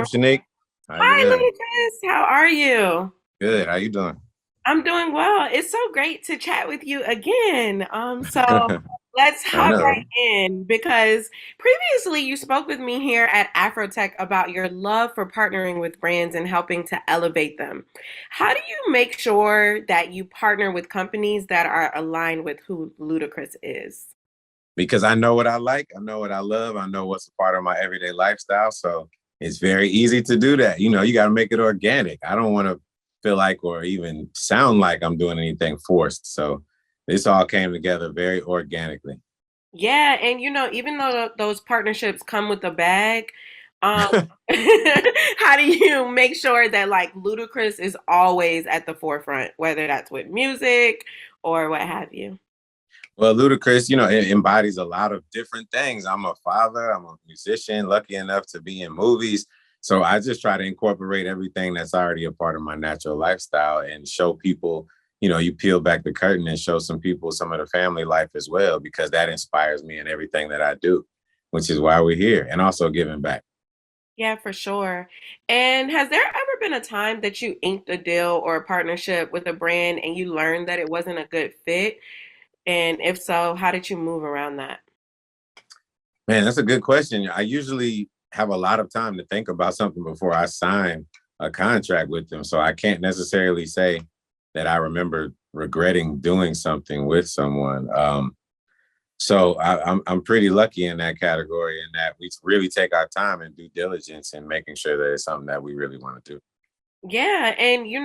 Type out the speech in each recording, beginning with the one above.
Shanique? How you Hi, doing? Ludacris. How are you? Good. How you doing? I'm doing well. It's so great to chat with you again. So let's I hop know. right in because previously you spoke with me here at Afrotech about your love for partnering with brands and helping to elevate them. How do you make sure that you partner with companies that are aligned with who Ludacris is? Because I know what I like, I know what I love, I know what's a part of my everyday lifestyle. So it's very easy to do that. You got to make it organic. I don't want to feel like or even sound like I'm doing anything forced. So this all came together very organically. Yeah, and even though those partnerships come with a bag, um, how do you make sure that like Ludacris is always at the forefront, whether that's with music or what have you? Well, Ludacris, it embodies a lot of different things. I'm a father, I'm a musician, lucky enough to be in movies. So I just try to incorporate everything that's already a part of my natural lifestyle and show people, you peel back the curtain and show some people some of the family life as well, because that inspires me in everything that I do, which is why we're here and also giving back. Yeah, for sure. And has there ever been a time that you inked a deal or a partnership with a brand and you learned that it wasn't a good fit? And if so, how did you move around that? Man, that's a good question. I usually have a lot of time to think about something before I sign a contract with them. So I can't necessarily say that I remember regretting doing something with someone. So I'm pretty lucky in that category, in that we really take our time and due diligence in making sure that it's something that we really want to do. Yeah, and you're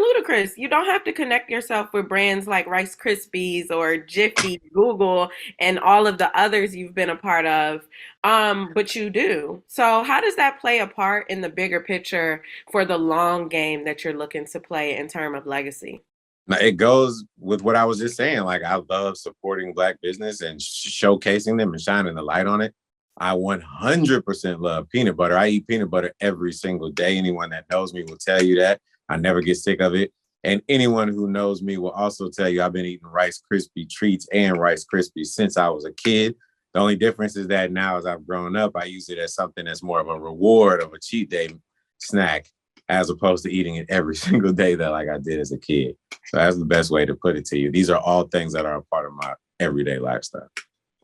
ludicrous. You don't have to connect yourself with brands like Rice Krispies or Jiffy, Google, and all of the others you've been a part of. But you do. So how does that play a part in the bigger picture for the long game that you're looking to play in terms of legacy? Now, it goes with what I was just saying. Like, I love supporting Black business and showcasing them and shining the light on it. I 100% love peanut butter. I eat peanut butter every single day. Anyone that knows me will tell you that. I never get sick of it. And anyone who knows me will also tell you I've been eating Rice Krispie treats and Rice Krispies since I was a kid. The only difference is that now, as I've grown up, I use it as something that's more of a reward of a cheat day snack, as opposed to eating it every single day that like I did as a kid. So that's the best way to put it to you. These are all things that are a part of my everyday lifestyle.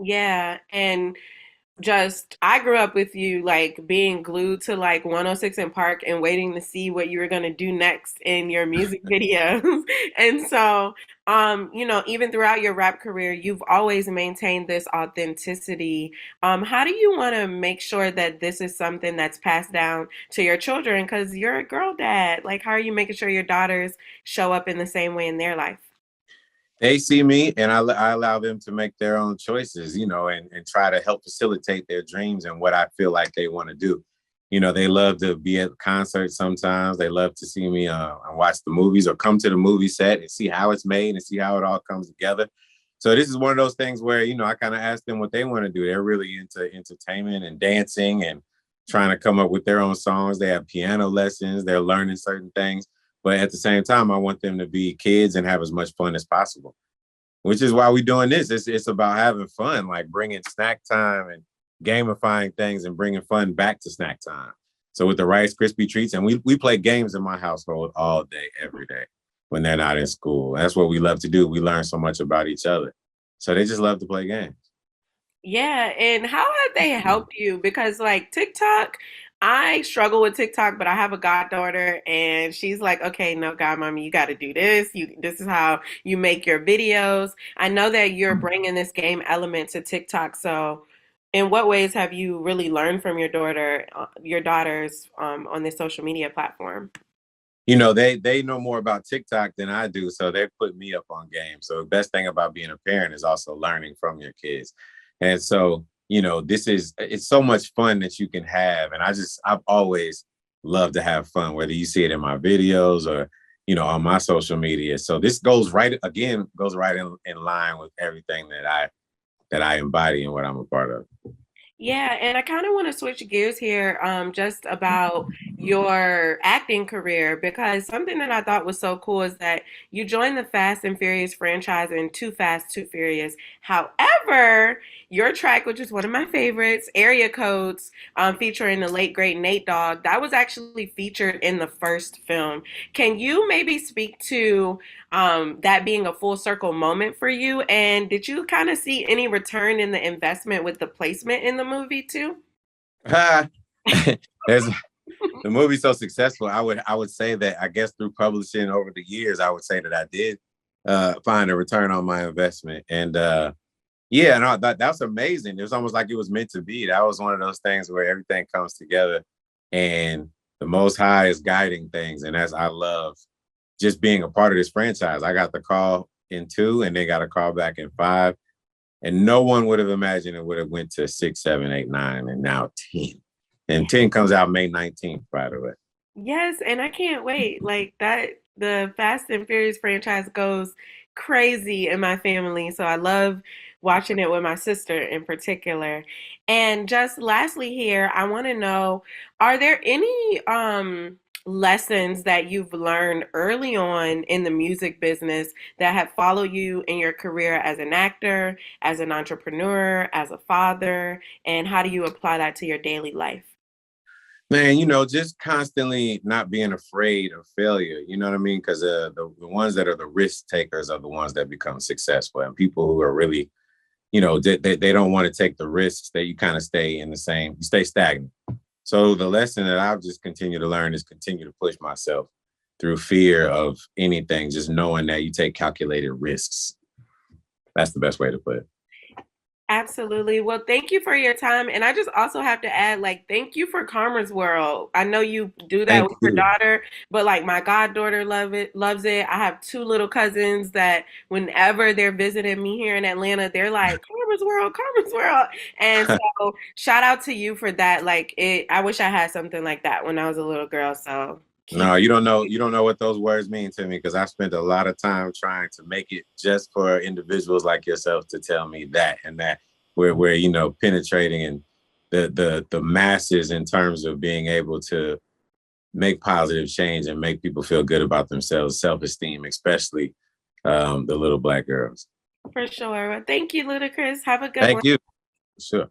Yeah, and just I grew up with you like being glued to like 106 in Park and waiting to see what you were going to do next in your music videos. And so even throughout your rap career, you've always maintained this authenticity. How do you want to make sure that this is something that's passed down to your children? Because you're a girl dad. Like, how are you making sure your daughters show up in the same way in their life? They see me, and I allow them to make their own choices, and try to help facilitate their dreams and what I feel like they want to do. They love to be at concerts sometimes. They love to see me and watch the movies or come to the movie set and see how it's made and see how it all comes together. So this is one of those things where, I kind of ask them what they want to do. They're really into entertainment and dancing and trying to come up with their own songs. They have piano lessons. They're learning certain things. But at the same time, I want them to be kids and have as much fun as possible, which is why we're doing this. It's about having fun, like bringing snack time and gamifying things and bringing fun back to snack time. So with the Rice Krispie treats, and we play games in my household all day, every day when they're not in school. That's what we love to do. We learn so much about each other. So they just love to play games. Yeah, and how have they helped you? Because like TikTok, I struggle with TikTok, but I have a goddaughter and she's like, "Okay, no, godmommy, you got to do this. This is how you make your videos." I know that you're bringing this game element to TikTok. So, in what ways have you really learned from your daughters on this social media platform? They know more about TikTok than I do, so they put me up on games. So the best thing about being a parent is also learning from your kids. And so, it's so much fun that you can have. And I've always loved to have fun, whether you see it in my videos or, on my social media. So this goes right in line with everything that I embody and what I'm a part of. Yeah, and I kind of want to switch gears here, just about your acting career, because something that I thought was so cool is that you joined the Fast and Furious franchise in Too Fast, Too Furious. However, your track, which is one of my favorites, Area Codes, featuring the late great Nate Dogg, that was actually featured in the first film. Can you maybe speak to that being a full circle moment for you? And did you kind of see any return in the investment with the placement in the movie too? There's the movie's so successful. I would say that I guess through publishing over the years, I would say that I did find a return on my investment. And yeah, no, that's amazing. It was almost like it was meant to be. That was one of those things where everything comes together and the Most High is guiding things. And as I love just being a part of this franchise. I got the call in 2 and they got a call back in 5. And no one would have imagined it would have went to 6, 7, 8, 9, and now 10. And 10 comes out May 19th, by the way. Yes, and I can't wait. Like that, the Fast and Furious franchise goes crazy in my family. So I love watching it with my sister in particular. And just lastly here, I want to know, are there any lessons that you've learned early on in the music business that have followed you in your career as an actor, as an entrepreneur, as a father, and how do you apply that to your daily life? Man, just constantly not being afraid of failure. You know what I mean? Because the ones that are the risk takers are the ones that become successful. And people who are really, they don't want to take the risks, that you kind of you stay stagnant. So the lesson that I'll just continue to learn is continue to push myself through fear of anything, just knowing that you take calculated risks. That's the best way to put it. Absolutely. Well, thank you for your time. And I just also have to add, like, thank you for Karma's World. I know you do that Thank with your you. daughter, but like my goddaughter loves it. I have two little cousins that whenever they're visiting me here in Atlanta, they're like, Karma's World, Karma's World. And so shout out to you for that. Like it, I wish I had something like that when I was a little girl. So No, keep you don't know. You don't know what those words mean to me because I spent a lot of time trying to make it just for individuals like yourself to tell me that and that we're penetrating and the masses in terms of being able to make positive change and make people feel good about themselves, self-esteem, especially the little Black girls. for sure. Well, thank you, Ludacris. Have a good one. Thank you. Sure.